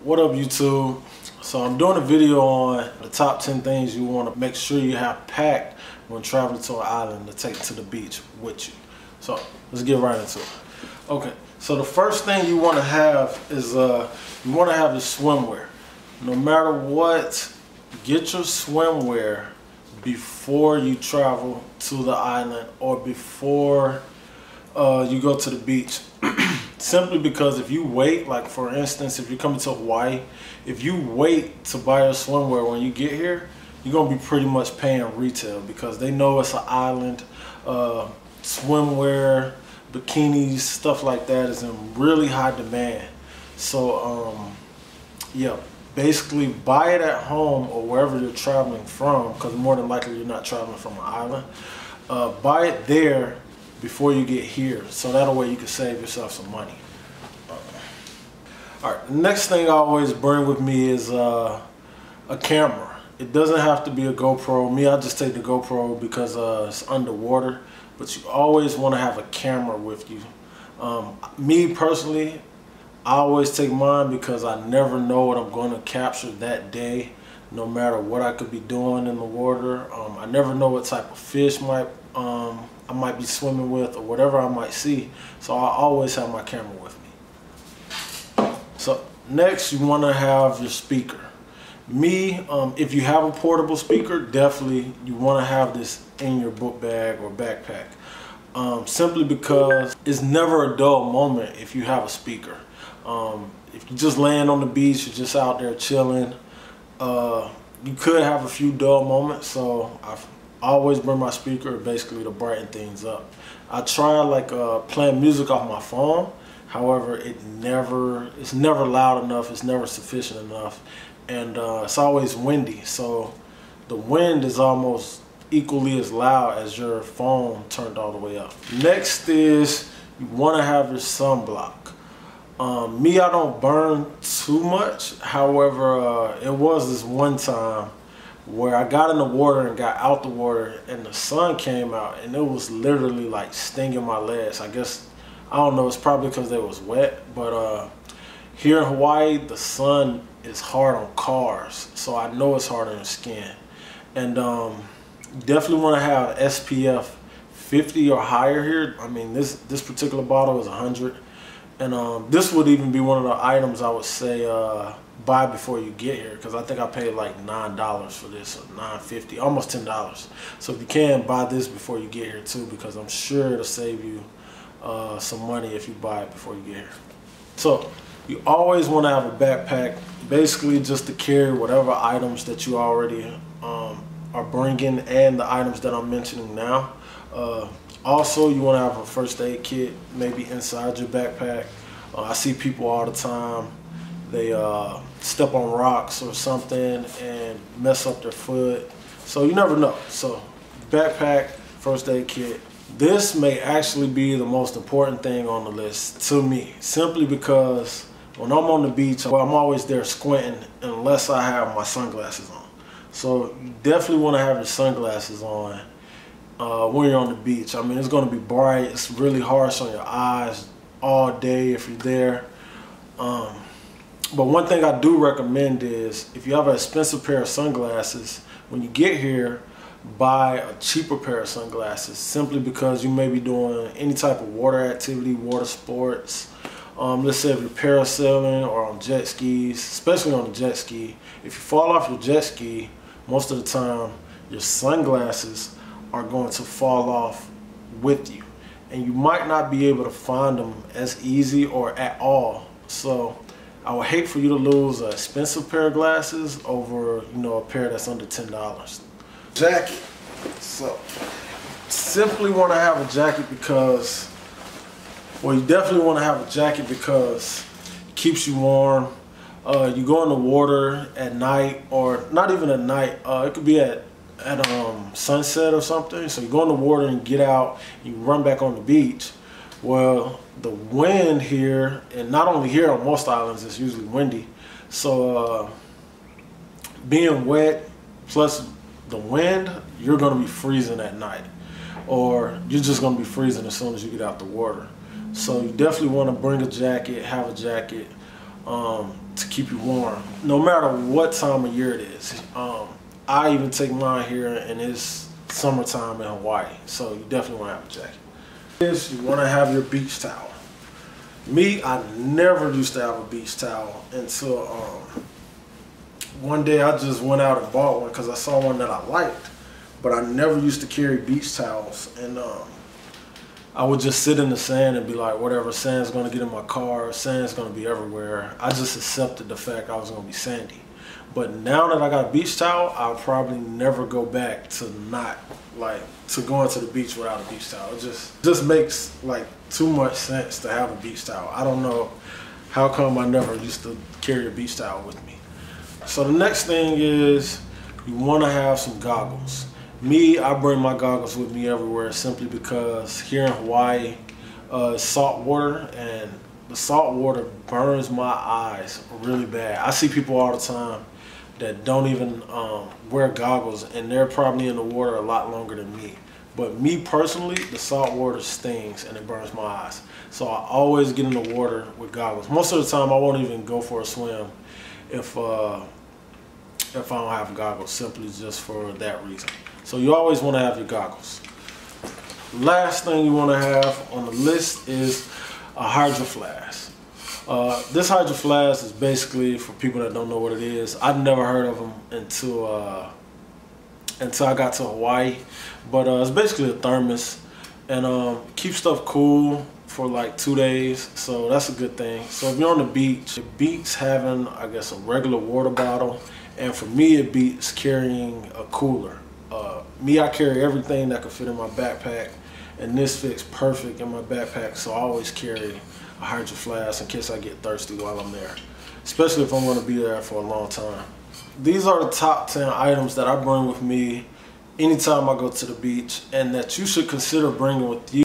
What up, YouTube? So I'm doing a video on the top 10 things you want to make sure you have packed when traveling to an island to take to the beach with you. So let's get right into it. Okay, so the first thing you want to have is you want to have your swimwear. No matter what, get your swimwear before you travel to the island or before you go to the beach. Simply because if you wait, like for instance, if you're coming to Hawaii, if you wait to buy your swimwear when you get here, you're going to be pretty much paying retail because they know it's an island. Swimwear, bikinis, stuff like that is in really high demand. So yeah, basically buy it at home or wherever you're traveling from, because more than likely you're not traveling from an island. Buy it there before you get here, so that way you can save yourself some money. Alright, the next thing I always bring with me is a camera. It doesn't have to be a GoPro. Me, I just take the GoPro because it's underwater, but you always want to have a camera with you. Me personally, I always take mine because I never know what I'm going to capture that day, no matter what I could be doing in the water. I never know what type of fish I might be swimming with or whatever I might see, so I always have my camera with me. So next, you want to have your speaker. Me, if you have a portable speaker, definitely you want to have this in your book bag or backpack, simply because it's never a dull moment if you have a speaker. If you're just laying on the beach, you're just out there chilling, you could have a few dull moments, so I always bring my speaker basically to brighten things up. I try like playing music off my phone, however it's never loud enough, it's never sufficient enough, and it's always windy, so the wind is almost equally as loud as your phone turned all the way up. Next is you want to have your sunblock. Me, I don't burn too much, however it was this one time where I got in the water and got out the water and the sun came out and it was literally like stinging my legs. I guess, I don't know, it's probably because they was wet, but here in Hawaii the sun is hard on cars, so I know it's hard on your skin. And you definitely want to have SPF 50 or higher here. I mean, this particular bottle is 100, and this would even be one of the items I would say buy before you get here, because I think I paid like $9 for this, or $9.50, almost $10. So if you can, buy this before you get here too, because I'm sure it'll save you some money if you buy it before you get here. So you always want to have a backpack, basically just to carry whatever items that you already are bringing and the items that I'm mentioning now. Also, you want to have a first aid kit maybe inside your backpack. I see people all the time, they step on rocks or something and mess up their foot, so you never know. So backpack, first aid kit. This may actually be the most important thing on the list to me, simply because when I'm on the beach, well, I'm always there squinting unless I have my sunglasses on. So you definitely want to have your sunglasses on when you're on the beach. I mean, it's going to be bright, it's really harsh on your eyes all day if you're there. But one thing I do recommend is, if you have an expensive pair of sunglasses, when you get here, buy a cheaper pair of sunglasses, simply because you may be doing any type of water activity, water sports. Let's say if you're parasailing or on jet skis, especially on a jet ski. If you fall off your jet ski, most of the time your sunglasses are going to fall off with you, and you might not be able to find them as easy or at all. So I would hate for you to lose an expensive pair of glasses over, you know, a pair that's under $10. Jacket. So simply want to have a jacket because, well, you definitely want to have a jacket because it keeps you warm. You go in the water at night, or not even at night, it could be at sunset or something. So you go in the water and get out, you run back on the beach. Well, the wind here, and not only here, on most islands it's usually windy, so being wet plus the wind, you're going to be freezing at night, or you're just going to be freezing as soon as you get out the water. So you definitely want to bring a jacket, have a jacket. to keep you warm, no matter what time of year it is. I even take mine here, and it's summertime in Hawaii, so you definitely want to have a jacket. You want to have your beach towel. Me, I never used to have a beach towel until one day I just went out and bought one because I saw one that I liked, but I never used to carry beach towels, and I would just sit in the sand and be like, whatever, sand's gonna get in my car, sand's gonna be everywhere. I just accepted the fact I was gonna be sandy. But now that I got a beach towel, I'll probably never go back to going to the beach without a beach towel. It just makes like too much sense to have a beach towel. I don't know how come I never used to carry a beach towel with me. So the next thing is you wanna have some goggles. Me, I bring my goggles with me everywhere simply because here in Hawaii, it's salt water, and the salt water burns my eyes really bad. I see people all the time that don't even wear goggles, and they're probably in the water a lot longer than me. But me personally, the salt water stings and it burns my eyes. So I always get in the water with goggles. Most of the time I won't even go for a swim if I don't have goggles, simply just for that reason. So you always want to have your goggles. Last thing you want to have on the list is a HYDRAFLASK. This HYDRAFLASK is basically, for people that don't know what it is, I've never heard of them until I got to Hawaii. But it's basically a thermos, and keeps stuff cool for like 2 days, so that's a good thing. So if you're on the beach, it beats having, I guess, a regular water bottle, and for me it beats carrying a cooler. Me, I carry everything that can fit in my backpack, and this fits perfect in my backpack, so I always carry a HYDRAFLASK in case I get thirsty while I'm there, especially if I'm going to be there for a long time. These are the top 10 items that I bring with me anytime I go to the beach, and that you should consider bringing with you